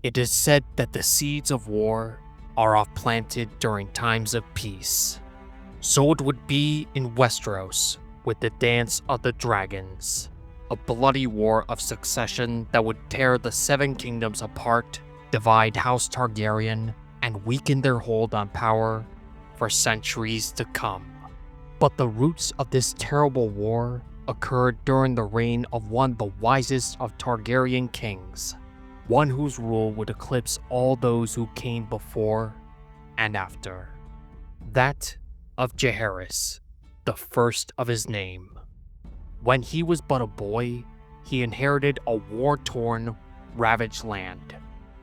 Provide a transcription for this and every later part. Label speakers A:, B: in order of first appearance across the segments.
A: It is said that the seeds of war are oft planted during times of peace. So it would be in Westeros with the Dance of the Dragons, a bloody war of succession that would tear the Seven Kingdoms apart, divide House Targaryen, and weaken their hold on power for centuries to come. But the roots of this terrible war occurred during the reign of one of the wisest of Targaryen kings, one whose rule would eclipse all those who came before and after. That of Jaehaerys, the first of his name. When he was but a boy, he inherited a war-torn, ravaged land.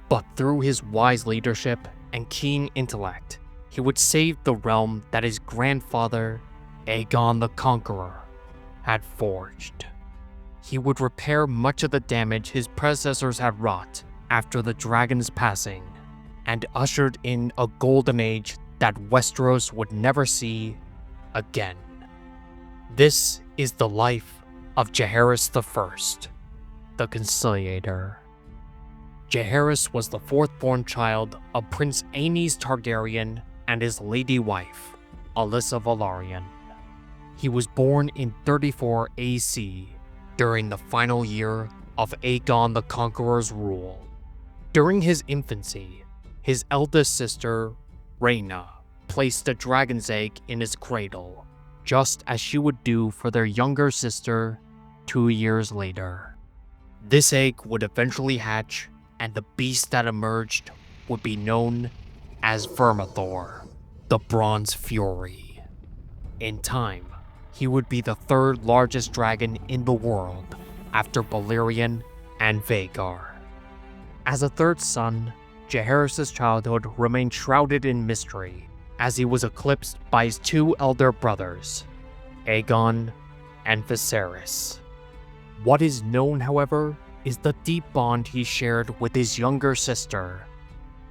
A: But through his wise leadership and keen intellect, he would save the realm that his grandfather, Aegon the Conqueror, had forged. He would repair much of the damage his predecessors had wrought after the dragon's passing, and ushered in a golden age that Westeros would never see again. This is the life of Jaehaerys I, the Conciliator. Jaehaerys was the fourth-born child of Prince Aenys Targaryen and his lady wife, Alyssa Velaryon. He was born in 34 AC, during the final year of Aegon the Conqueror's rule. During his infancy, his eldest sister, Rhaena, placed a dragon's egg in his cradle, just as she would do for their younger sister 2 years later. This egg would eventually hatch, and the beast that emerged would be known as Vermithor, the Bronze Fury. In time, he would be the third largest dragon in the world, after Balerion and Vhagar. As a third son, Jaehaerys' childhood remained shrouded in mystery, as he was eclipsed by his two elder brothers, Aegon and Viserys. What is known, however, is the deep bond he shared with his younger sister,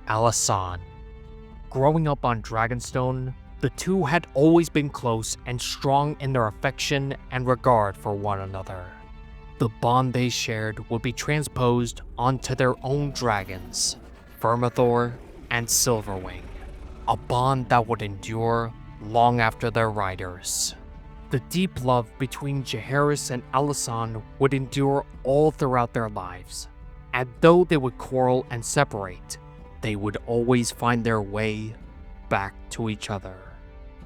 A: Alysanne. Growing up on Dragonstone, the two had always been close and strong in their affection and regard for one another. The bond they shared would be transposed onto their own dragons, Vermithor and Silverwing, a bond that would endure long after their riders. The deep love between Jaehaerys and Alysanne would endure all throughout their lives, and though they would quarrel and separate, they would always find their way back to each other.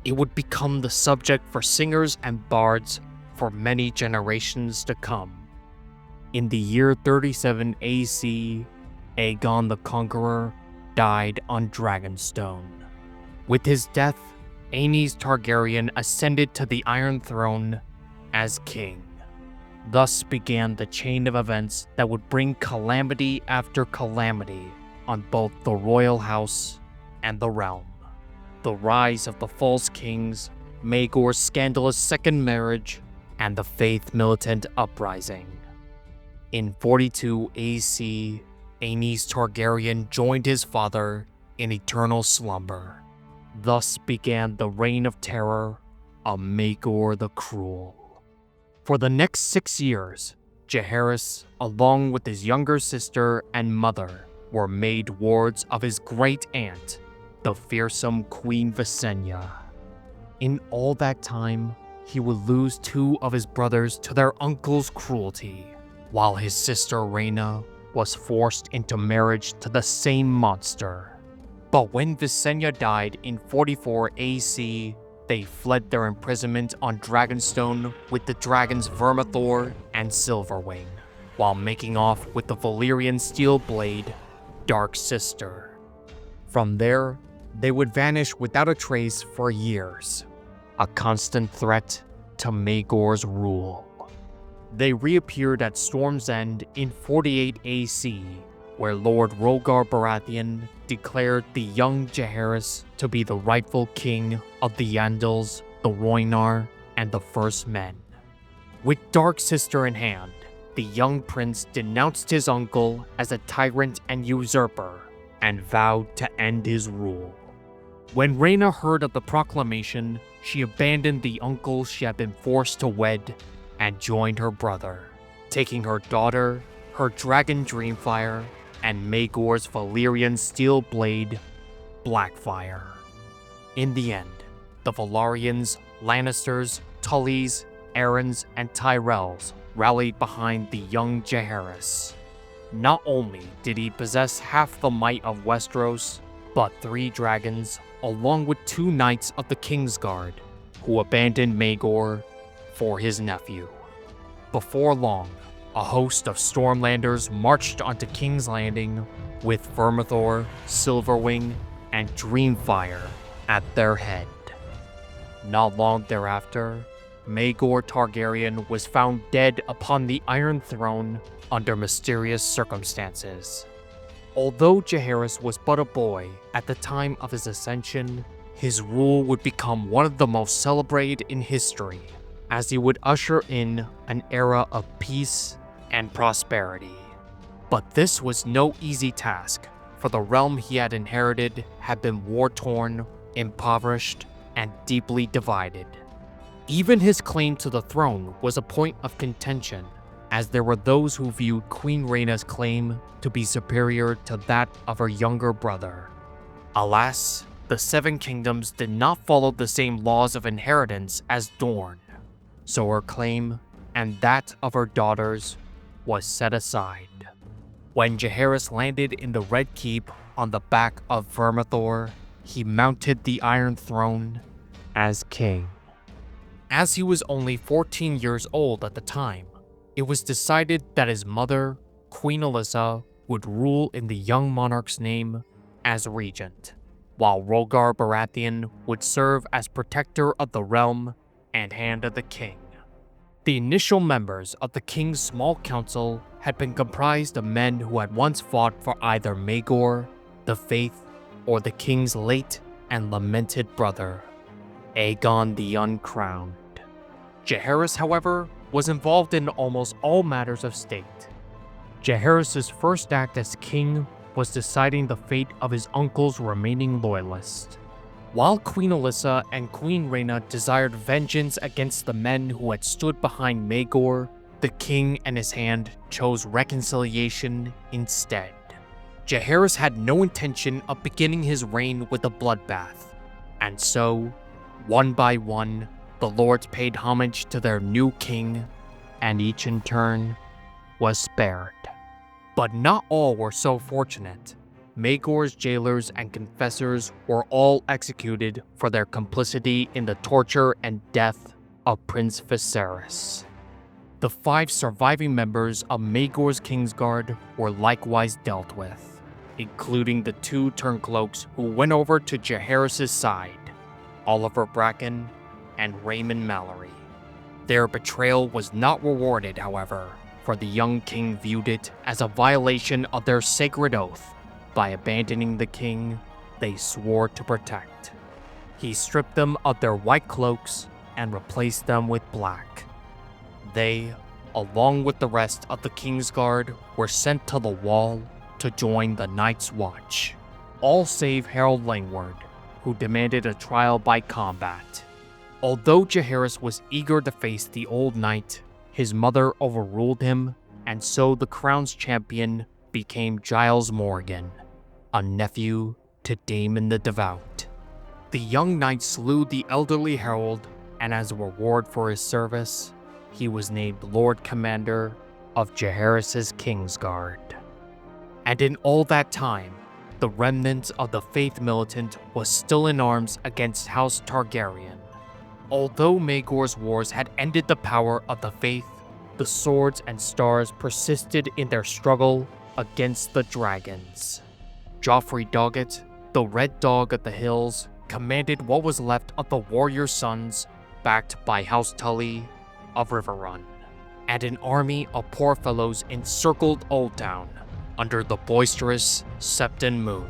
A: It would become the subject for singers and bards for many generations to come. In the year 37 AC, Aegon the Conqueror died on Dragonstone. With his death, Aenys Targaryen ascended to the Iron Throne as king. Thus began the chain of events that would bring calamity after calamity on both the royal house and the realm. The rise of the false kings, Maegor's scandalous second marriage, and the Faith Militant Uprising. In 42 AC, Aenys Targaryen joined his father in eternal slumber. Thus began the reign of terror of Maegor the Cruel. For the next 6 years, Jaehaerys, along with his younger sister and mother, were made wards of his great aunt, the fearsome Queen Visenya. In all that time, he would lose 2 of his brothers to their uncle's cruelty, while his sister Rhaena was forced into marriage to the same monster. But when Visenya died in 44 AC, they fled their imprisonment on Dragonstone with the dragons Vermithor and Silverwing, while making off with the Valyrian steel blade, Dark Sister. From there, they would vanish without a trace for years, a constant threat to Maegor's rule. They reappeared at Storm's End in 48 AC, where Lord Rhaegar Baratheon declared the young Jaehaerys to be the rightful king of the Andals, the Rhoynar, and the First Men. With Dark Sister in hand, the young prince denounced his uncle as a tyrant and usurper, and vowed to end his rule. When Rhaena heard of the proclamation, she abandoned the uncle she had been forced to wed and joined her brother, taking her daughter, her dragon Dreamfire, and Maegor's Valyrian steel blade, Blackfire. In the end, the Velaryons, Lannisters, Tullys, Arryns, and Tyrells rallied behind the young Jaehaerys. Not only did he possess half the might of Westeros, but 3 dragons, along with 2 knights of the Kingsguard, who abandoned Maegor for his nephew. Before long, a host of Stormlanders marched onto King's Landing with Vermithor, Silverwing, and Dreamfire at their head. Not long thereafter, Maegor Targaryen was found dead upon the Iron Throne under mysterious circumstances. Although Jaehaerys was but a boy at the time of his ascension, his rule would become one of the most celebrated in history, as he would usher in an era of peace and prosperity. But this was no easy task, for the realm he had inherited had been war-torn, impoverished, and deeply divided. Even his claim to the throne was a point of contention, as there were those who viewed Queen Rhaena's claim to be superior to that of her younger brother. Alas, the Seven Kingdoms did not follow the same laws of inheritance as Dorne, so her claim, and that of her daughters, was set aside. When Jaehaerys landed in the Red Keep on the back of Vermithor, he mounted the Iron Throne as king. As he was only 14 years old at the time, it was decided that his mother, Queen Alyssa, would rule in the young monarch's name as regent, while Rhaegar Baratheon would serve as protector of the realm and hand of the king. The initial members of the king's small council had been comprised of men who had once fought for either Maegor, the Faith, or the king's late and lamented brother, Aegon the Uncrowned. Jaehaerys, however, was involved in almost all matters of state. Jaehaerys' first act as king was deciding the fate of his uncle's remaining loyalists. While Queen Alyssa and Queen Rhaena desired vengeance against the men who had stood behind Maegor, the king and his hand chose reconciliation instead. Jaehaerys had no intention of beginning his reign with a bloodbath, and so, one by one, the lords paid homage to their new king, and each in turn was spared. But not all were so fortunate. Maegor's jailers and confessors were all executed for their complicity in the torture and death of Prince Viserys. The 5 surviving members of Maegor's Kingsguard were likewise dealt with, including the 2 turncloaks who went over to Jaehaerys' side, Oliver Bracken and Raymond Mallory. Their betrayal was not rewarded, however, for the young king viewed it as a violation of their sacred oath by abandoning the king they swore to protect. He stripped them of their white cloaks and replaced them with black. They, along with the rest of the Kingsguard, were sent to the Wall to join the Night's Watch, all save Harold Langward, who demanded a trial by combat. Although Jaehaerys was eager to face the old knight, his mother overruled him, and so the crown's champion became Giles Morgan, a nephew to Daemon the Devout. The young knight slew the elderly Harold, and as a reward for his service, he was named Lord Commander of Jaehaerys' Kingsguard. And in all that time, the remnant of the Faith militant was still in arms against House Targaryen. Although Maegor's wars had ended the power of the Faith, the swords and stars persisted in their struggle against the dragons. Joffrey Doggett, the Red Dog of the Hills, commanded what was left of the warrior sons, backed by House Tully of Riverrun, and an army of poor fellows encircled Old Town under the boisterous Septon Moon,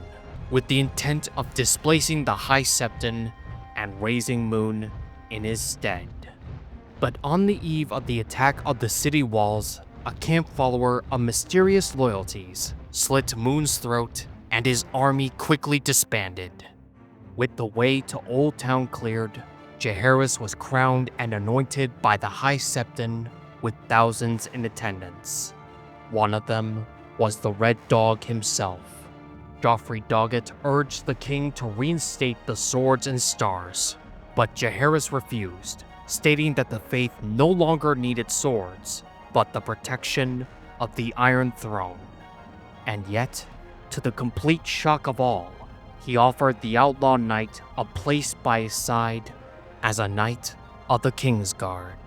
A: with the intent of displacing the High Septon and raising Moon in his stead. But on the eve of the attack of the city walls, a camp follower of mysterious loyalties slit Moon's throat, and his army quickly disbanded. With the way to Old Town cleared, Jaehaerys was crowned and anointed by the High Septon with thousands in attendance. One of them was the Red Dog himself. Joffrey Doggett urged the king to reinstate the swords and stars, but Jaehaerys refused, stating that the faith no longer needed swords, but the protection of the Iron Throne. And yet, to the complete shock of all, he offered the outlaw knight a place by his side as a knight of the Kingsguard.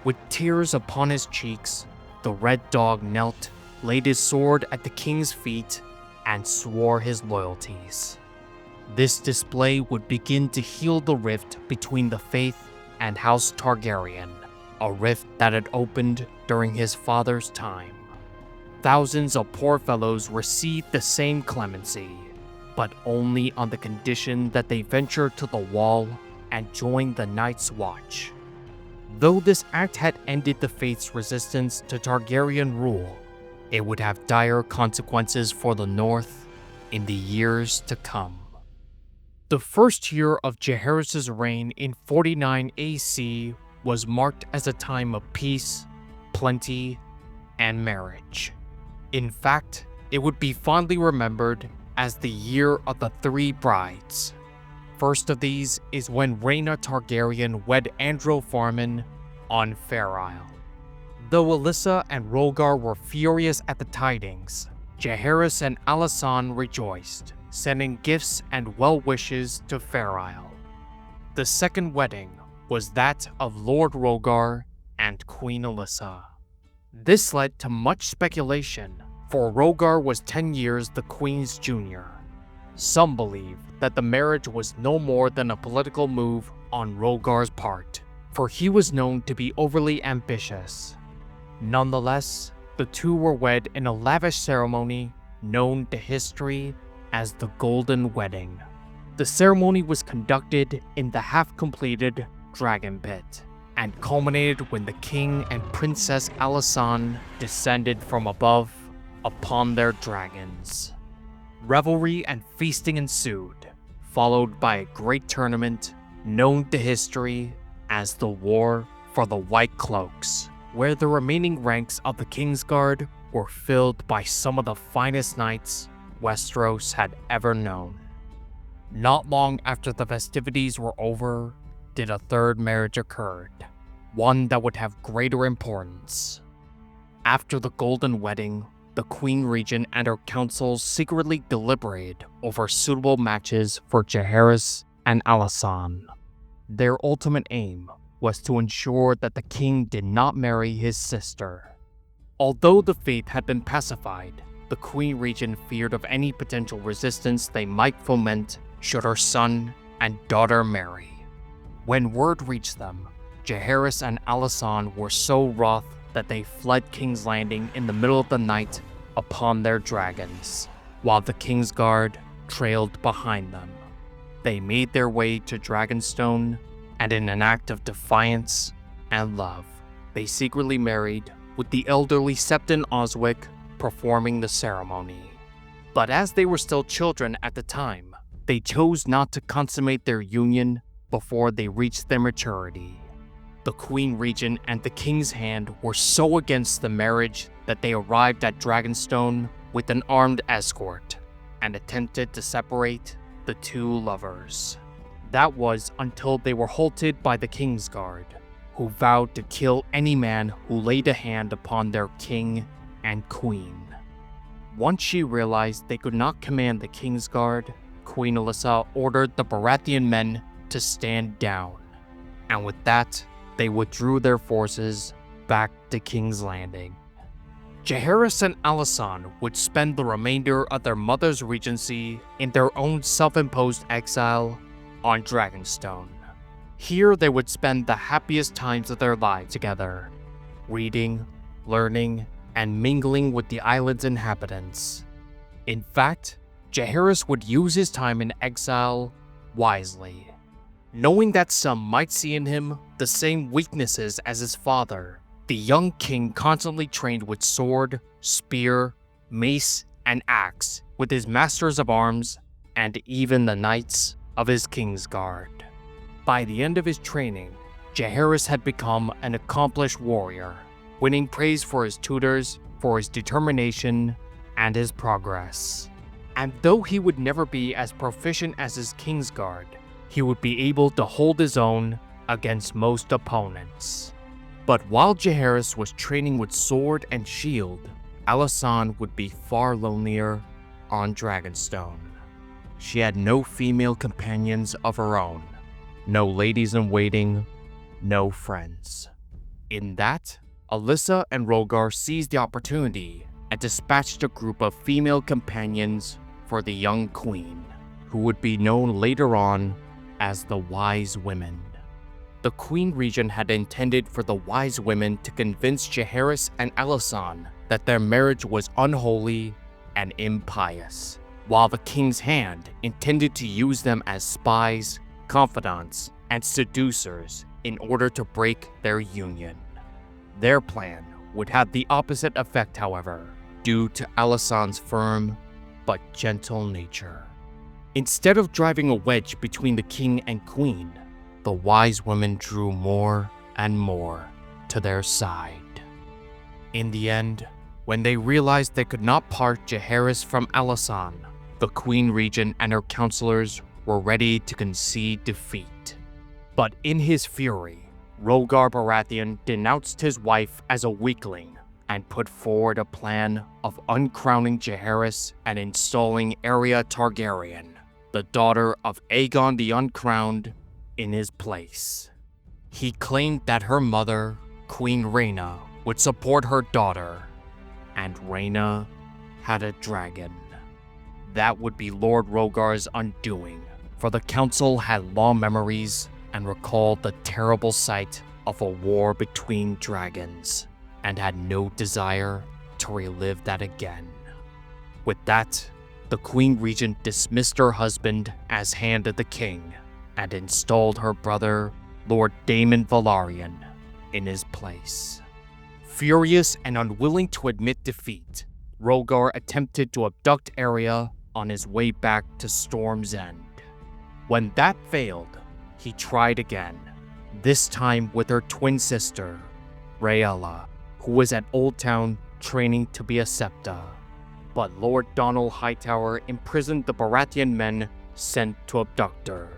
A: With tears upon his cheeks, the Red Dog knelt, laid his sword at the king's feet, and swore his loyalties. This display would begin to heal the rift between the faith and House Targaryen, a rift that had opened during his father's time. Thousands of poor fellows received the same clemency, but only on the condition that they venture to the wall and join the Night's Watch. Though this act had ended the faith's resistance to Targaryen rule, it would have dire consequences for the North in the years to come. The first year of Jaehaerys' reign in 49 AC was marked as a time of peace, plenty, and marriage. In fact, it would be fondly remembered as the Year of the Three Brides. First of these is when Rhaena Targaryen wed Andro Farman on Fair Isle. Though Alyssa and Rhaegar were furious at the tidings, Jaehaerys and Alysanne rejoiced, sending gifts and well wishes to Fair Isle. The second wedding was that of Lord Rhaegar and Queen Alyssa. This led to much speculation, for Rhaegar was 10 years the Queen's junior. Some believe that the marriage was no more than a political move on Rhaegar's part, for he was known to be overly ambitious. Nonetheless, the two were wed in a lavish ceremony known to history as the Golden Wedding. The ceremony was conducted in the half-completed Dragon Pit, and culminated when the king and Princess Alysanne descended from above upon their dragons. Revelry and feasting ensued, followed by a great tournament known to history as the War for the White Cloaks, where the remaining ranks of the Kingsguard were filled by some of the finest knights Westeros had ever known. Not long after the festivities were over, did a third marriage occur, one that would have greater importance. After the Golden Wedding, the Queen Regent and her councils secretly deliberated over suitable matches for Jaehaerys and Alysanne. Their ultimate aim was to ensure that the king did not marry his sister. Although the faith had been pacified, the Queen Regent feared of any potential resistance they might foment should her son and daughter marry. When word reached them, Jaehaerys and Alysanne were so wroth that they fled King's Landing in the middle of the night upon their dragons, while the Kingsguard trailed behind them. They made their way to Dragonstone, and in an act of defiance and love, they secretly married, with the elderly Septon Oswyck performing the ceremony. But as they were still children at the time, they chose not to consummate their union before they reached their maturity. The Queen Regent and the King's Hand were so against the marriage that they arrived at Dragonstone with an armed escort and attempted to separate the two lovers. That was until they were halted by the Kingsguard, who vowed to kill any man who laid a hand upon their king and queen. Once she realized they could not command the Kingsguard, Queen Alyssa ordered the Baratheon men to stand down, and with that, they withdrew their forces back to King's Landing. Jaehaerys and Alysanne would spend the remainder of their mother's regency in their own self-imposed exile on Dragonstone. Here they would spend the happiest times of their lives together, reading, learning, and mingling with the island's inhabitants. In fact, Jaehaerys would use his time in exile wisely. Knowing that some might see in him the same weaknesses as his father, the young king constantly trained with sword, spear, mace, and axe with his masters of arms and even the knights of his Kingsguard. By the end of his training, Jaehaerys had become an accomplished warrior, winning praise for his tutors for his determination and his progress. And though he would never be as proficient as his Kingsguard, he would be able to hold his own against most opponents. But while Jaehaerys was training with sword and shield, Alysanne would be far lonelier on Dragonstone. She had no female companions of her own, no ladies-in-waiting, no friends. In that, Alyssa and Rhaegar seized the opportunity and dispatched a group of female companions for the young queen, who would be known later on as the Wise Women. The Queen Regent had intended for the Wise Women to convince Jaehaerys and Alysanne that their marriage was unholy and impious, while the King's Hand intended to use them as spies, confidants, and seducers in order to break their union. Their plan would have the opposite effect, however, due to Alysanne's firm but gentle nature. Instead of driving a wedge between the king and queen, the Wise Women drew more and more to their side. In the end, when they realized they could not part Jaehaerys from Alysanne, the Queen Regent and her counselors were ready to concede defeat. But in his fury, Rhaegar Baratheon denounced his wife as a weakling and put forward a plan of uncrowning Jaehaerys and installing Aeria Targaryen, the daughter of Aegon the Uncrowned, in his place. He claimed that her mother, Queen Rhaena, would support her daughter, and Rhaena had a dragon. That would be Lord Rhaegar's undoing, for the council had long memories and recalled the terrible sight of a war between dragons, and had no desire to relive that again. With that, the Queen Regent dismissed her husband as Hand of the King, and installed her brother, Lord Daemon Velaryon, in his place. Furious and unwilling to admit defeat, Rhaegar attempted to abduct Aeria on his way back to Storm's End. When that failed, he tried again, this time with her twin sister, Rhaella, who was at Old Town training to be a septa. But Lord Donald Hightower imprisoned the Baratheon men sent to abduct her,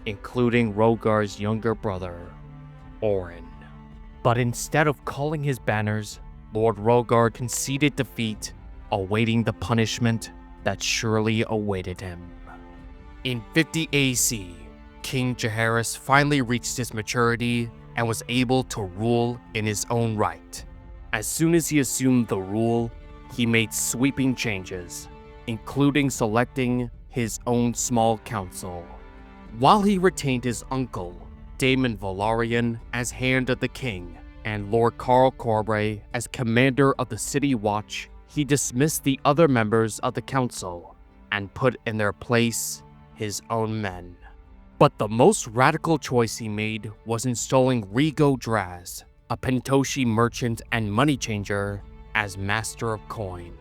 A: including Rhaegar's younger brother, Oren. But instead of calling his banners, Lord Rhaegar conceded defeat, awaiting the punishment that surely awaited him. In 50 AC, King Jaehaerys finally reached his maturity and was able to rule in his own right. As soon as he assumed the rule, he made sweeping changes, including selecting his own small council. While he retained his uncle, Daemon Velaryon, as Hand of the King, and Lord Carl Corbray as commander of the City Watch, he dismissed the other members of the council and put in their place his own men. But the most radical choice he made was installing Rhaego Draz, a Pentoshi merchant and money changer, as Master of Coin.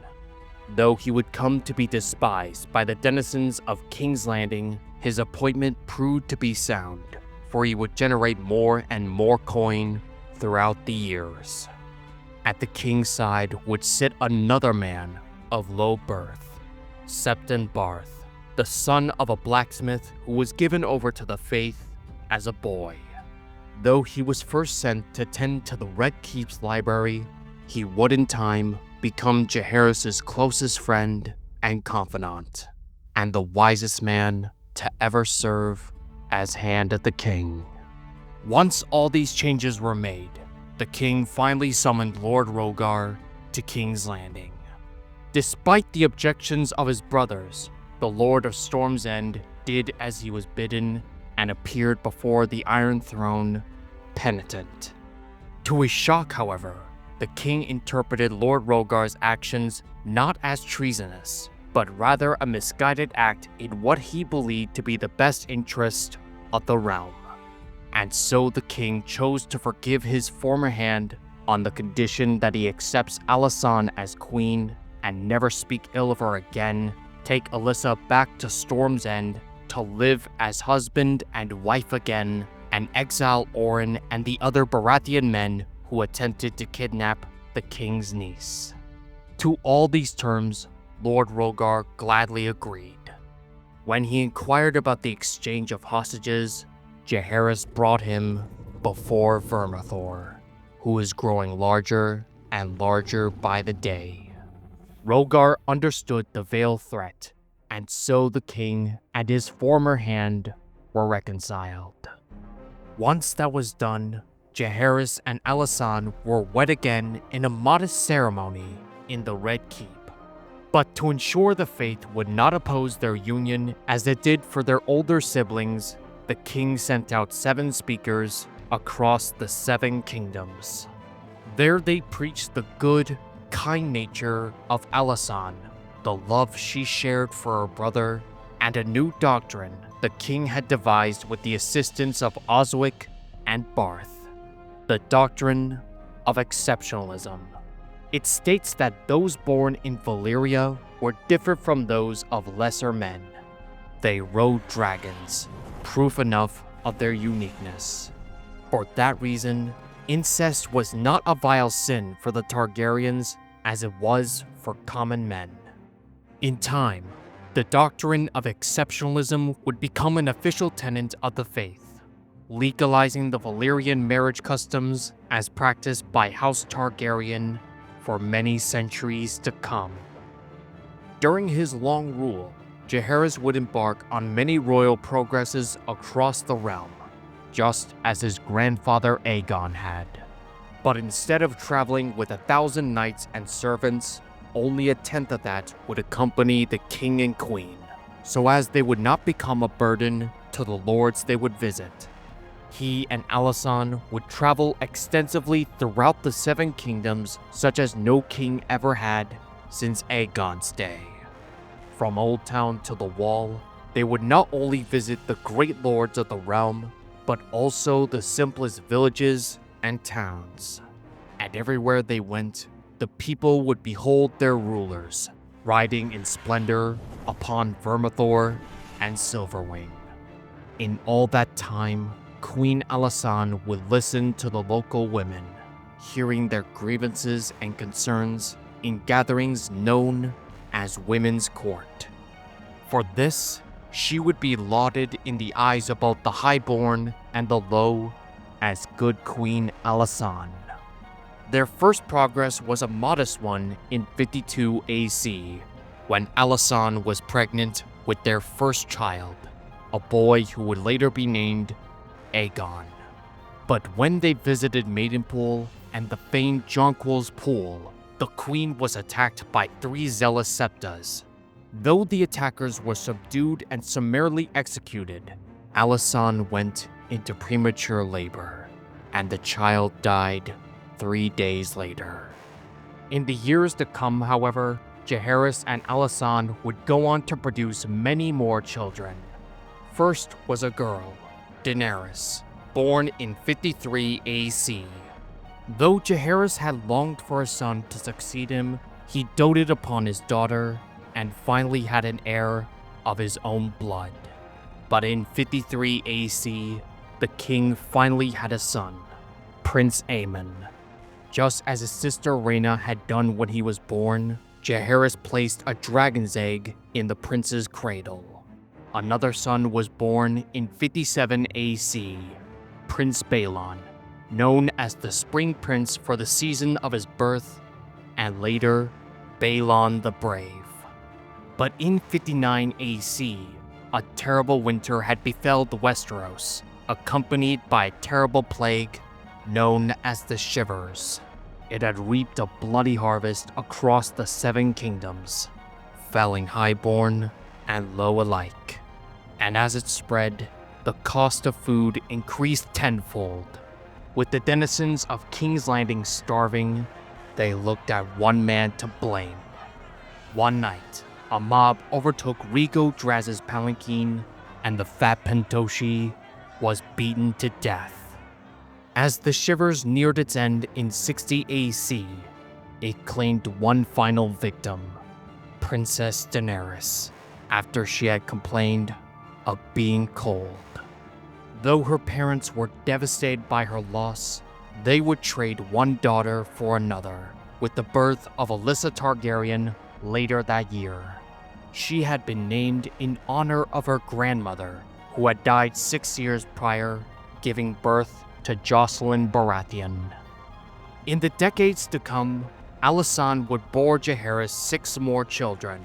A: Though he would come to be despised by the denizens of King's Landing, his appointment proved to be sound, for he would generate more and more coin throughout the years. At the king's side would sit another man of low birth, Septon Barth, the son of a blacksmith who was given over to the faith as a boy. Though he was first sent to tend to the Red Keep's library, he would in time become Jaehaerys' closest friend and confidant, and the wisest man to ever serve as Hand of the King. Once all these changes were made, the king finally summoned Lord Rhaegar to King's Landing. Despite the objections of his brothers, the Lord of Storm's End did as he was bidden and appeared before the Iron Throne, penitent. To his shock, however, the king interpreted Lord Rhaegar's actions not as treasonous, but rather a misguided act in what he believed to be the best interest of the realm. And so the king chose to forgive his former hand on the condition that he accepts Alysanne as queen and never speak ill of her again, take Alyssa back to Storm's End to live as husband and wife again, and exile Oren and the other Baratheon men who attempted to kidnap the king's niece. To all these terms, Lord Rhaegar gladly agreed. When he inquired about the exchange of hostages, Jaehaerys brought him before Vermithor, who was growing larger and larger by the day. Rhaegar understood the veiled threat, and so the king and his former hand were reconciled. Once that was done, Jaehaerys and Alysanne were wed again in a modest ceremony in the Red Keep. But to ensure the faith would not oppose their union as it did for their older siblings, the king sent out 7 speakers across the 7 kingdoms. There they preached the good, kind nature of Alysanne, the love she shared for her brother, and a new doctrine the king had devised with the assistance of Oswyck and Barth, the doctrine of exceptionalism. It states that those born in Valyria were different from those of lesser men. They rode dragons, proof enough of their uniqueness. For that reason, incest was not a vile sin for the Targaryens as it was for common men. In time, the doctrine of exceptionalism would become an official tenet of the faith, legalizing the Valyrian marriage customs as practiced by House Targaryen for many centuries to come. During his long rule, Jaehaerys would embark on many royal progresses across the realm, just as his grandfather Aegon had. But instead of traveling with 1,000 knights and servants, only a tenth of that would accompany the king and queen, so as they would not become a burden to the lords they would visit. He and Alysanne would travel extensively throughout the 7 kingdoms such as no king ever had since Aegon's day. From Old Town to the Wall, they would not only visit the great lords of the realm, but also the simplest villages and towns. And everywhere they went, the people would behold their rulers, riding in splendor upon Vermithor and Silverwing. In all that time, Queen Alysanne would listen to the local women, hearing their grievances and concerns in gatherings known as Women's Court. For this, she would be lauded in the eyes of both the highborn and the low as Good Queen Alysanne. Their first progress was a modest one in 52 AC, when Alysanne was pregnant with their first child, a boy who would later be named Aegon. But when they visited Maidenpool and the famed Jonquil's Pool, the queen was attacked by 3 zealous septas. Though the attackers were subdued and summarily executed, Alysanne went into premature labor, and the child died 3 days later. In the years to come, however, Jaehaerys and Alysanne would go on to produce many more children. First was a girl, Daenerys, born in 53 AC. Though Jaehaerys had longed for a son to succeed him, he doted upon his daughter and finally had an heir of his own blood. But in 53 AC, the king finally had a son, Prince Aemon. Just as his sister Rhaena had done when he was born, Jaehaerys placed a dragon's egg in the prince's cradle. Another son was born in 57 AC, Prince Baelon, known as the Spring Prince for the season of his birth, and later, Baelon the Brave. But in 59 AC, a terrible winter had befell Westeros, accompanied by a terrible plague known as the Shivers. It had reaped a bloody harvest across the 7 kingdoms, felling highborn and low alike. And as it spread, the cost of food increased tenfold. With the denizens of King's Landing starving, they looked at one man to blame. One night, a mob overtook Rhaego Draz's palanquin, and the fat Pentoshi was beaten to death. As the Shivers neared its end in 60 AC, it claimed one final victim, Princess Daenerys, after she had complained of being cold. Though her parents were devastated by her loss, they would trade one daughter for another, with the birth of Alyssa Targaryen later that year. She had been named in honor of her grandmother, who had died 6 years prior, giving birth to Jocelyn Baratheon. In the decades to come, Alysanne would bore Jaehaerys 6 more children: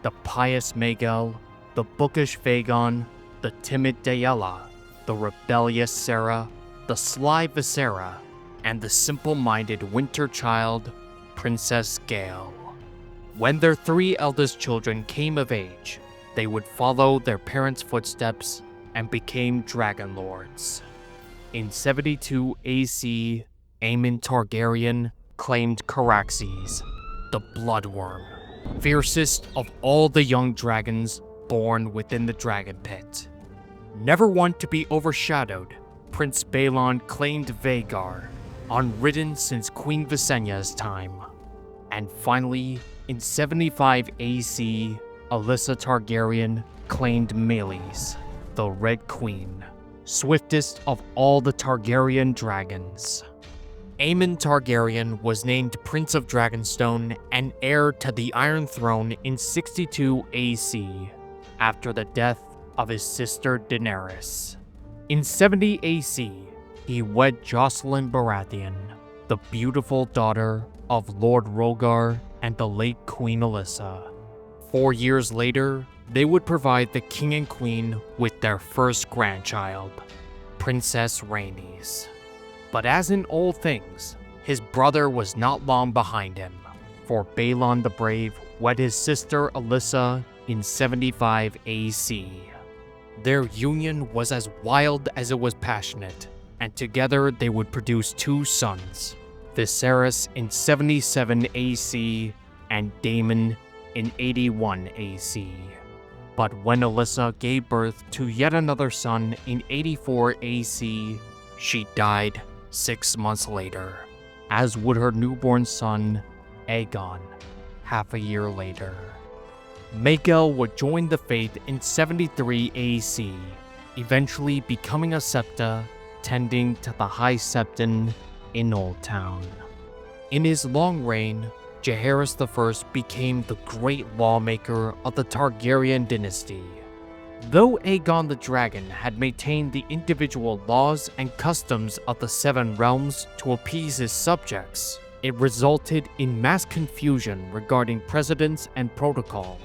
A: the pious Maegel, the bookish Vagon, the timid Daella, the rebellious Sarah, the sly Visera, and the simple-minded winter child, Princess Gale. When their 3 eldest children came of age, they would follow their parents' footsteps and became dragon lords. In 72 AC, Aemon Targaryen claimed Caraxes, the Bloodworm, fiercest of all the young dragons born within the dragon pit. Never one to be overshadowed, Prince Balon claimed Vhagar, unridden since Queen Visenya's time. And finally, in 75 AC, Alyssa Targaryen claimed Meleys, the Red Queen, swiftest of all the Targaryen dragons. Aemon Targaryen was named Prince of Dragonstone and heir to the Iron Throne in 62 AC, after the death of his sister Daenerys. In 70 AC, he wed Jocelyn Baratheon, the beautiful daughter of Lord Rhaegar and the late Queen Alyssa. 4 years later, they would provide the king and queen with their first grandchild, Princess Rhaenys. But as in all things, his brother was not long behind him, for Balon the Brave wed his sister Alyssa in 75 AC. Their union was as wild as it was passionate, and together they would produce 2 sons, Viserys in 77 AC and Daemon in 81 AC. But when Alyssa gave birth to yet another son in 84 AC, she died 6 months later, as would her newborn son, Aegon, half a year later. Maegel would join the faith in 73 AC, eventually becoming a septa, tending to the High Septon in Old Town. In his long reign, Jaehaerys I became the great lawmaker of the Targaryen dynasty. Though Aegon the Dragon had maintained the individual laws and customs of the 7 realms to appease his subjects, it resulted in mass confusion regarding precedents and protocol.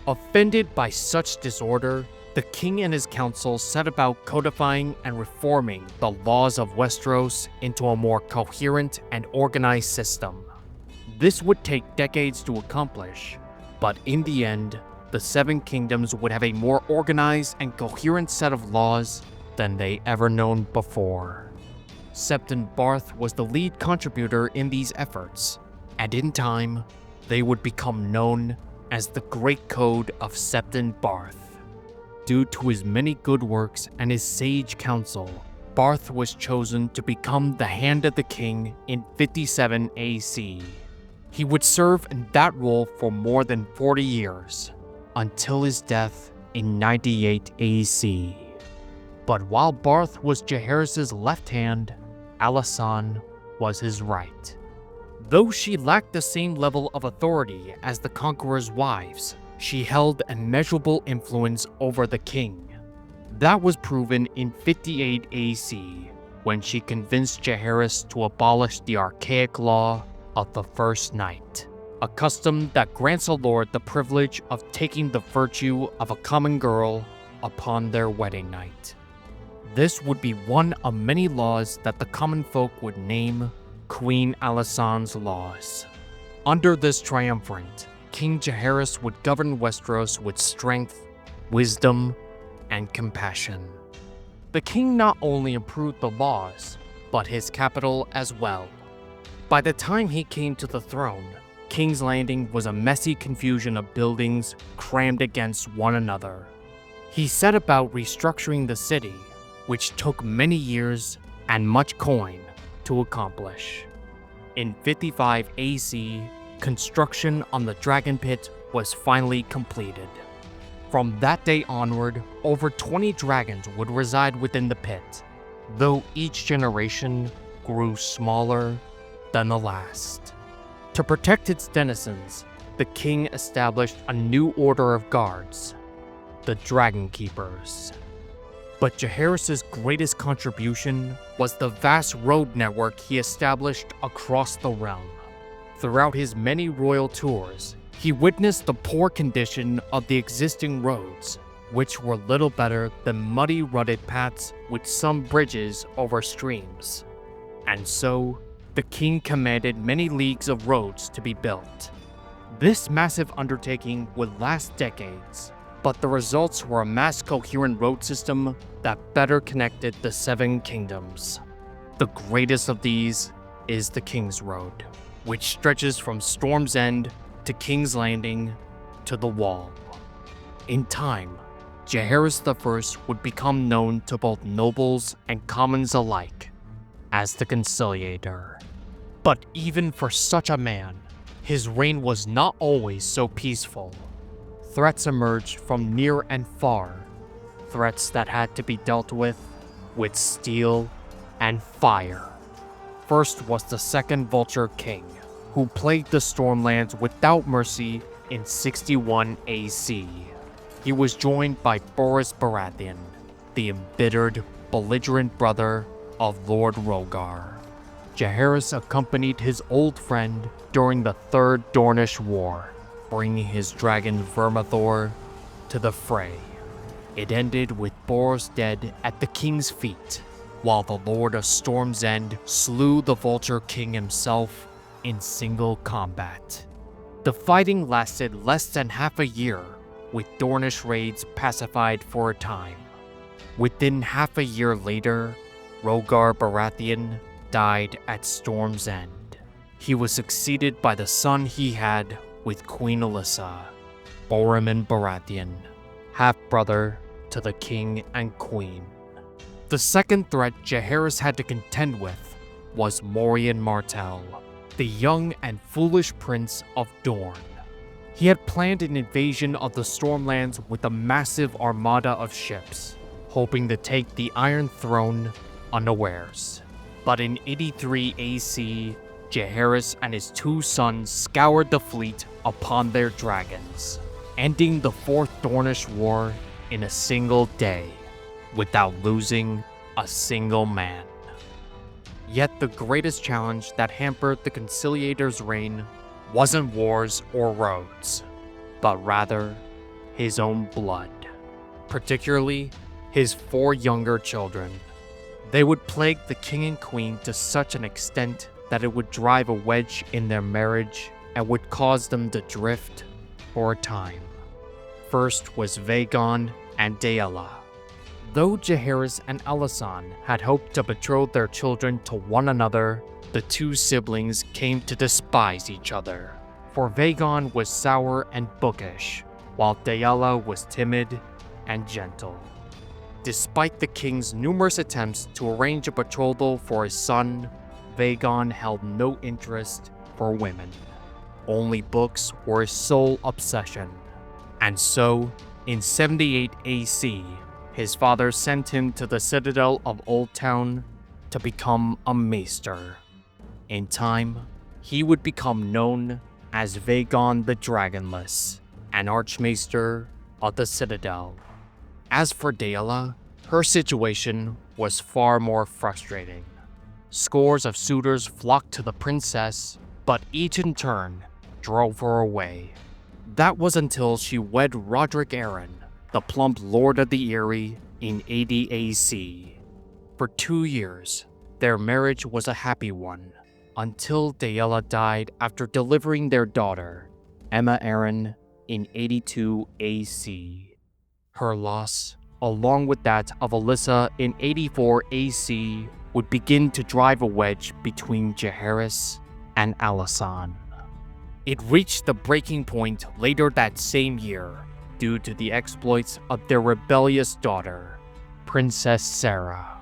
A: Offended by such disorder, the king and his council set about codifying and reforming the laws of Westeros into a more coherent and organized system. This would take decades to accomplish, but in the end, the 7 Kingdoms would have a more organized and coherent set of laws than they ever known before. Septon Barth was the lead contributor in these efforts, and in time, they would become known as the Great Code of Septon Barth. Due to his many good works and his sage counsel, Barth was chosen to become the Hand of the King in 57 AC. He would serve in that role for more than 40 years, until his death in 98 AC. But while Barth was Jaehaerys' left hand, Alysanne was his right. Though she lacked the same level of authority as the Conqueror's wives, she held immeasurable influence over the king. That was proven in 58 AC, when she convinced Jaehaerys to abolish the archaic law of the First Night, a custom that grants a lord the privilege of taking the virtue of a common girl upon their wedding night. This would be one of many laws that the common folk would name Queen Alysanne's Laws. Under this triumvirate, King Jaehaerys would govern Westeros with strength, wisdom, and compassion. The king not only improved the laws, but his capital as well. By the time he came to the throne, King's Landing was a messy confusion of buildings crammed against one another. He set about restructuring the city, which took many years and much coin to accomplish. In 55 AC, construction on the Dragon Pit was finally completed. From that day onward, over 20 dragons would reside within the pit, though each generation grew smaller than the last. To protect its denizens, the king established a new order of guards, the Dragon Keepers. But Jaehaerys' greatest contribution was the vast road network he established across the realm. Throughout his many royal tours, he witnessed the poor condition of the existing roads, which were little better than muddy, rutted paths with some bridges over streams. And so, the king commanded many leagues of roads to be built. This massive undertaking would last decades, but the results were a mass coherent road system that better connected the Seven Kingdoms. The greatest of these is the King's Road, which stretches from Storm's End to King's Landing to the Wall. In time, Jaehaerys I would become known to both nobles and commons alike as the Conciliator. But even for such a man, his reign was not always so peaceful. Threats emerged from near and far, threats that had to be dealt with steel and fire. First was the Second Vulture King, who plagued the Stormlands without mercy in 61 AC. He was joined by Boris Baratheon, the embittered, belligerent brother of Lord Rhaegar. Jaehaerys accompanied his old friend during the Third Dornish War, bringing his dragon Vermithor to the fray. It ended with Boros dead at the king's feet, while the Lord of Storm's End slew the Vulture King himself in single combat. The fighting lasted less than half a year, with Dornish raids pacified for a time. Within half a year later, Rhaegar Baratheon died at Storm's End. He was succeeded by the son he had with Queen Alyssa, Boremund Baratheon, half-brother to the king and queen. The second threat Jaehaerys had to contend with was Morian Martell, the young and foolish prince of Dorne. He had planned an invasion of the Stormlands with a massive armada of ships, hoping to take the Iron Throne unawares. But in 83 AC, Jaehaerys and his two sons scoured the fleet upon their dragons, ending the Fourth Dornish War in a single day, without losing a single man. Yet the greatest challenge that hampered the Conciliator's reign wasn't wars or roads, but rather his own blood, particularly his 4 younger children. They would plague the king and queen to such an extent that it would drive a wedge in their marriage and would cause them to drift for a time. First was Vaegon and Daella. Though Jaehaerys and Alysanne had hoped to betroth their children to one another, the two siblings came to despise each other. For Vaegon was sour and bookish, while Daella was timid and gentle. Despite the king's numerous attempts to arrange a betrothal for his son, Vaegon held no interest for women. Only books were his sole obsession. And so, in 78 AC, his father sent him to the citadel of Old Town to become a maester. In time, he would become known as Vaegon the Dragonless, an archmaester of the citadel. As for Daella, her situation was far more frustrating. Scores of suitors flocked to the princess, but each in turn drove her away. That was until she wed Roderick Arryn, the plump Lord of the Eyrie, in 80 AC. For 2 years, their marriage was a happy one, until Daella died after delivering their daughter, Aemma Arryn, in 82 AC. Her loss, along with that of Alyssa in 84 AC, would begin to drive a wedge between Jaehaerys and Alysanne. It reached the breaking point later that same year due to the exploits of their rebellious daughter, Princess Sarah.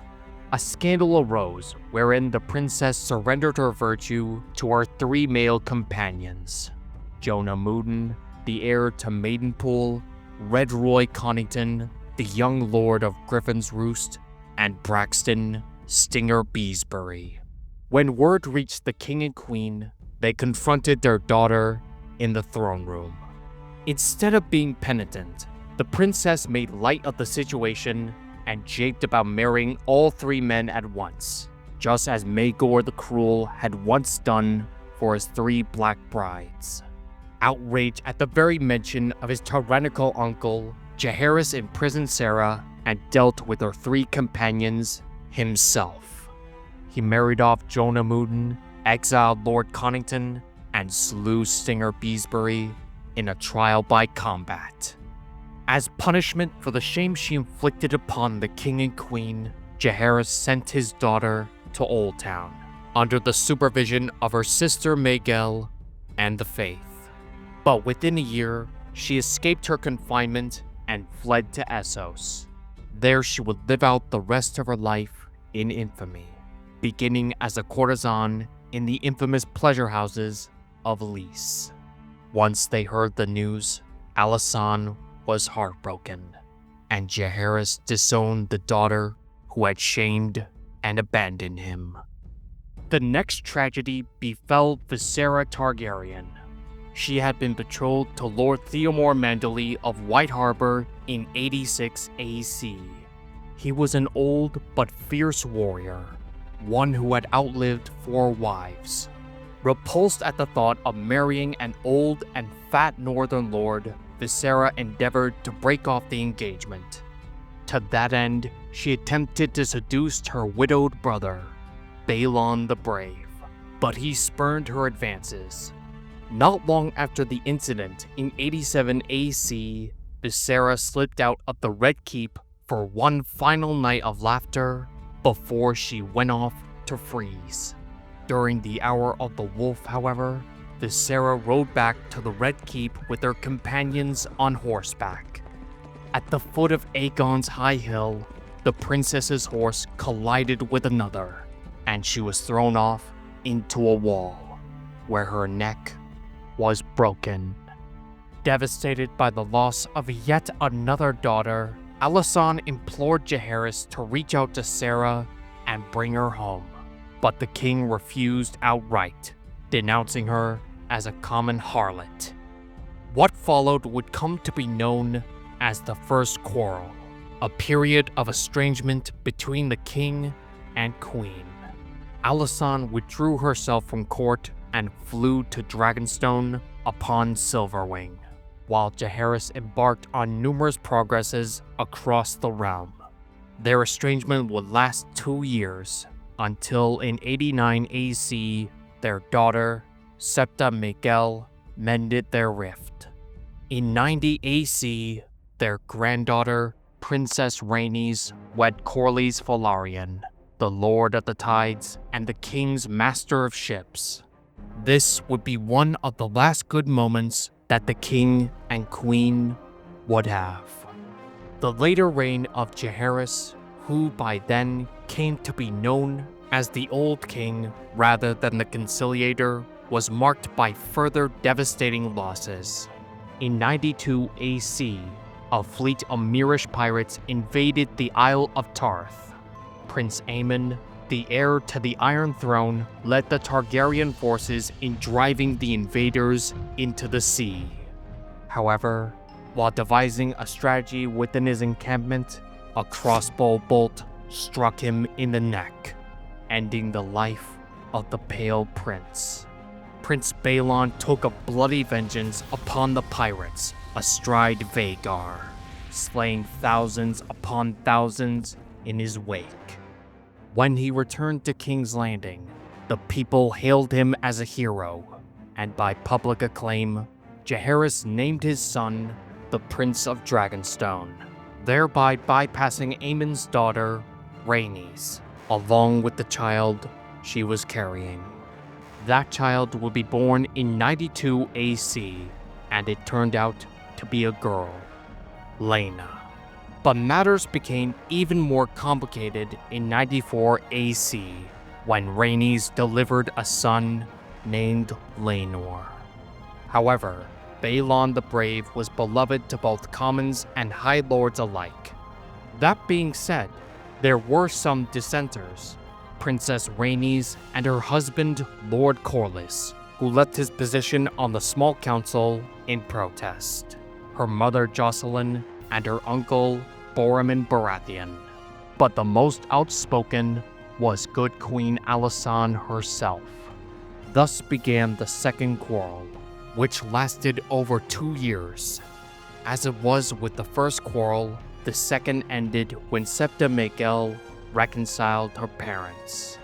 A: A scandal arose wherein the princess surrendered her virtue to her 3 male companions, Jonah Mooden, the heir to Maidenpool, Red Roy Connington, the young lord of Griffin's Roost, and Braxton Stinger Beesbury. When word reached the king and queen, they confronted their daughter in the throne room. Instead of being penitent, the princess made light of the situation and japed about marrying all three men at once, just as Maegor the Cruel had once done for his three black brides. Outraged at the very mention of his tyrannical uncle, Jaehaerys imprisoned Sarah and dealt with her three companions himself. He married off Jonah Mooden, exiled Lord Connington, and slew Singer Beesbury in a trial by combat. As punishment for the shame she inflicted upon the king and queen, Jaehaerys sent his daughter to Old Town, under the supervision of her sister Maegel and the Faith. But within a year, she escaped her confinement and fled to Essos. There she would live out the rest of her life in infamy, beginning as a courtesan in the infamous pleasure houses of Lys. Once they heard the news, Alysanne was heartbroken, and Jaehaerys disowned the daughter who had shamed and abandoned him. The next tragedy befell Jaehaerys I Targaryen. She had been betrothed to Lord Theomore Manderly of White Harbor in 86 AC. He was an old but fierce warrior, one who had outlived 4 wives. Repulsed at the thought of marrying an old and fat northern lord, Jaehaerys endeavored to break off the engagement. To that end, she attempted to seduce her widowed brother, Balon the Brave, but he spurned her advances. Not long after the incident in 87 AC, Jaehaerys slipped out of the Red Keep for one final night of laughter before she went off to freeze. During the Hour of the Wolf, however, Jaehaerys rode back to the Red Keep with her companions on horseback. At the foot of Aegon's high hill, the princess's horse collided with another, and she was thrown off into a wall, where her neck was broken. Devastated by the loss of yet another daughter, Alysanne implored Jaehaerys to reach out to Sarah and bring her home, but the king refused outright, denouncing her as a common harlot. What followed would come to be known as the First Quarrel, a period of estrangement between the king and queen. Alysanne withdrew herself from court and flew to Dragonstone upon Silverwing, while Jaehaerys embarked on numerous progresses across the realm. Their estrangement would last 2 years, until in 89 AC, their daughter, Septa Maegel, mended their rift. In 90 AC, their granddaughter, Princess Rhaenys, wed Corlys Velaryon, the Lord of the Tides and the King's Master of Ships. This would be one of the last good moments that the King and Queen would have. The later reign of Jaehaerys, who by then came to be known as the Old King rather than the Conciliator, was marked by further devastating losses. In 92 AC, a fleet of Myrish pirates invaded the Isle of Tarth. Prince Aemon, the heir to the Iron Throne, led the Targaryen forces in driving the invaders into the sea. However, while devising a strategy within his encampment, a crossbow bolt struck him in the neck, ending the life of the Pale Prince. Prince Balon took a bloody vengeance upon the pirates astride Vhagar, slaying thousands upon thousands in his wake. When he returned to King's Landing, the people hailed him as a hero, and by public acclaim, Jaehaerys named his son the Prince of Dragonstone, thereby bypassing Aemon's daughter, Rhaenys, along with the child she was carrying. That child would be born in 92 AC, and it turned out to be a girl, Laena. But matters became even more complicated in 94 AC, when Rhaenys delivered a son named Laenor. However, Balon the Brave was beloved to both commons and high lords alike. That being said, there were some dissenters. Princess Rhaenys and her husband, Lord Corlys, who left his position on the small council in protest, her mother Jocelyn, and her uncle Boromir Baratheon. But the most outspoken was good Queen Alysanne herself. Thus began the second quarrel, which lasted over 2 years. As it was with the first quarrel, the second ended when Septa Maekelle reconciled her parents.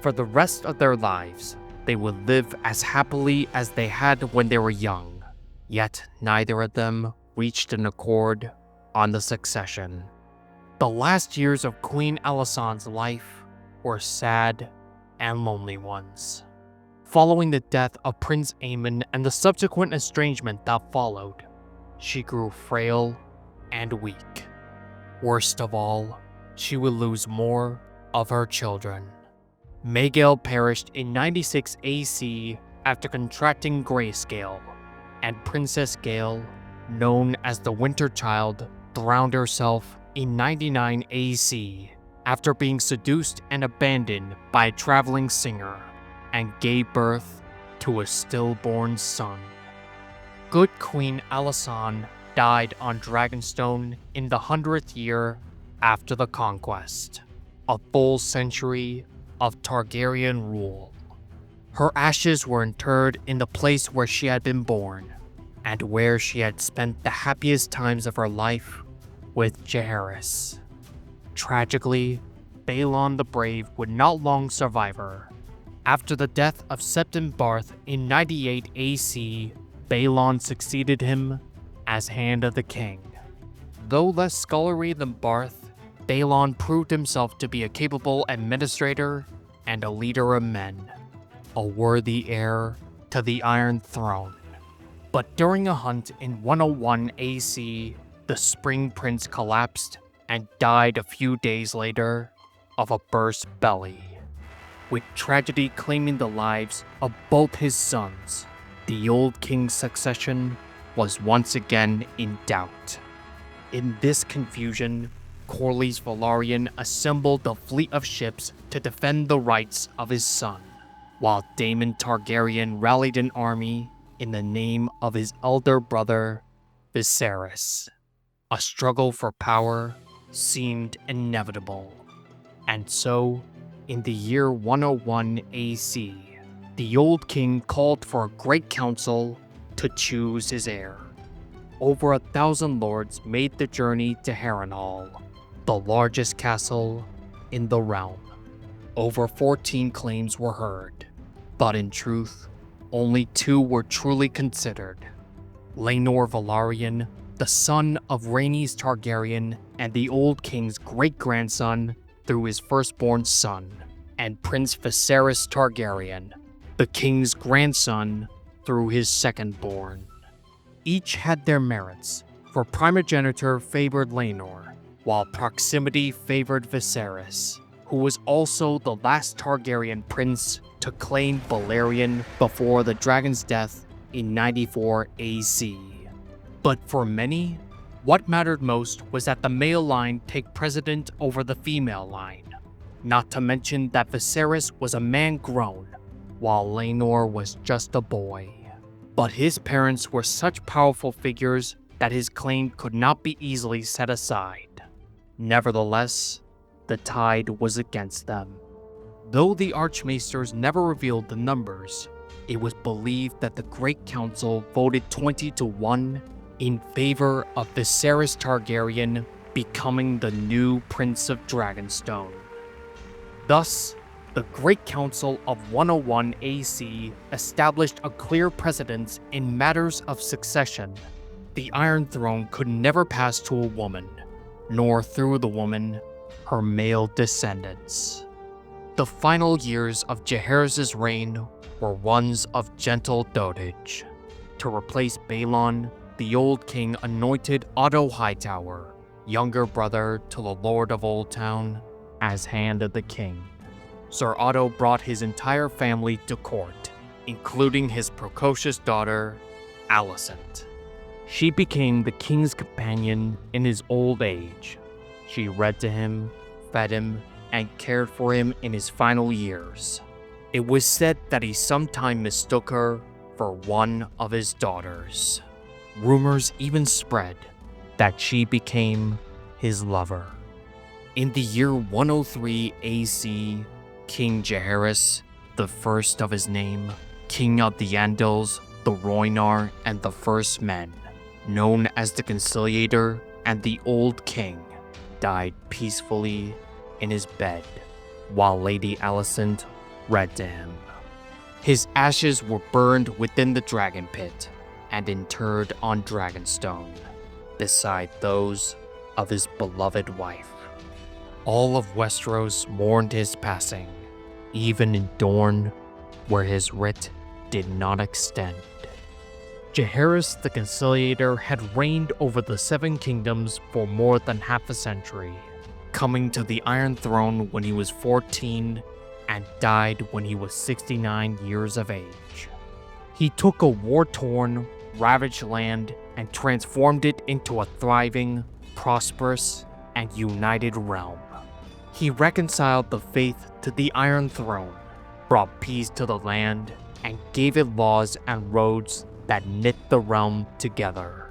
A: For the rest of their lives, they would live as happily as they had when they were young, yet neither of them reached an accord on the succession. The last years of Queen Alysanne's life were sad and lonely ones. Following the death of Prince Aemon and the subsequent estrangement that followed, she grew frail and weak. Worst of all, she would lose more of her children. Maegelle perished in 96 AC after contracting grayscale, and Princess Gale, known as the Winter Child, drowned herself in 99 AC after being seduced and abandoned by a traveling singer, and gave birth to a stillborn son. Good Queen Alysanne died on Dragonstone in the 100th year after the conquest, a full century of Targaryen rule. Her ashes were interred in the place where she had been born, and where she had spent the happiest times of her life with Jaehaerys. Tragically, Balon the Brave would not long survive her. After the death of Septon Barth in 98 AC, Balon succeeded him as Hand of the King. Though less scholarly than Barth, Balon proved himself to be a capable administrator and a leader of men, a worthy heir to the Iron Throne. But during a hunt in 101 AC, the Spring Prince collapsed and died a few days later of a burst belly. With tragedy claiming the lives of both his sons, the old king's succession was once again in doubt. In this confusion, Corlys Velaryon assembled a fleet of ships to defend the rights of his son, while Daemon Targaryen rallied an army in the name of his elder brother, Viserys. A struggle for power seemed inevitable. And so, in the year 101 AC, the old king called for a great council to choose his heir. Over 1,000 lords made the journey to Harrenhal, the largest castle in the realm. Over 14 claims were heard, but in truth, only 2 were truly considered. Laenor Velaryon, the son of Rhaenys Targaryen and the old king's great-grandson through his firstborn son, and Prince Viserys Targaryen, the king's grandson through his second-born. Each had their merits, for primogeniture favored Laenor, while proximity favored Viserys, who was also the last Targaryen prince to claim Balerion before the dragon's death in 94 AC. But for many, what mattered most was that the male line take precedent over the female line, not to mention that Viserys was a man grown, while Laenor was just a boy. But his parents were such powerful figures that his claim could not be easily set aside. Nevertheless, the tide was against them. Though the Archmaesters never revealed the numbers, it was believed that the Great Council voted 20-1 in favor of Viserys Targaryen becoming the new Prince of Dragonstone. Thus, the Great Council of 101 AC established a clear precedence in matters of succession. The Iron Throne could never pass to a woman, nor through the woman her male descendants. The final years of Jaehaerys' reign were ones of gentle dotage. To replace Balon, the old king anointed Otto Hightower, younger brother to the Lord of Old Town, as Hand of the King. Sir Otto brought his entire family to court, including his precocious daughter, Alicent. She became the king's companion in his old age. She read to him, fed him, and cared for him in his final years. It was said that he sometime mistook her for one of his daughters. Rumors even spread that she became his lover. In the year 103 AC, King Jaehaerys, the first of his name, King of the Andals, the Rhoynar, and the First Men, known as the Conciliator and the Old King, died peacefully in his bed while Lady Alicent read to him. His ashes were burned within the dragon pit and interred on Dragonstone, beside those of his beloved wife. All of Westeros mourned his passing, even in Dorne, where his writ did not extend. Jaehaerys the Conciliator had reigned over the Seven Kingdoms for more than half a century, coming to the Iron Throne when he was 14 and died when he was 69 years of age. He took a war-torn, ravaged land and transformed it into a thriving, prosperous, and united realm. He reconciled the faith to the Iron Throne, brought peace to the land, and gave it laws and roads that knit the realm together.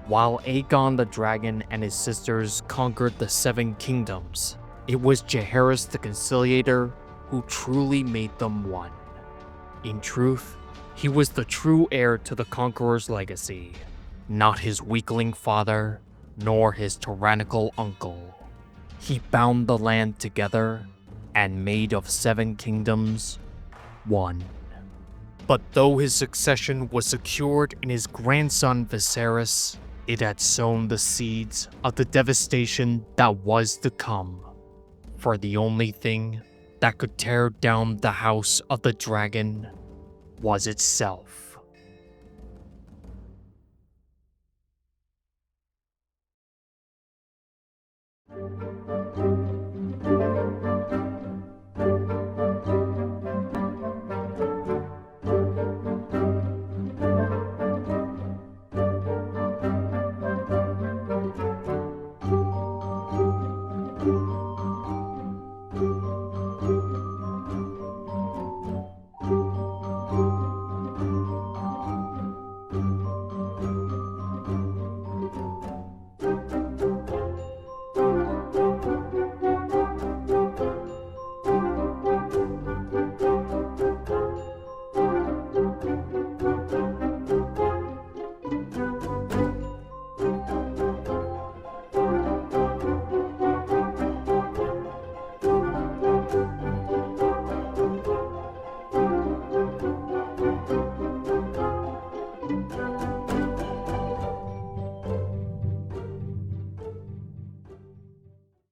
A: While Aegon the Dragon and his sisters conquered the Seven Kingdoms, it was Jaehaerys the Conciliator who truly made them one. In truth, he was the true heir to the Conqueror's legacy, not his weakling father, nor his tyrannical uncle. He bound the land together and made of Seven Kingdoms one. But though his succession was secured in his grandson Viserys, it had sown the seeds of the devastation that was to come. For the only thing that could tear down the House of the Dragon was itself.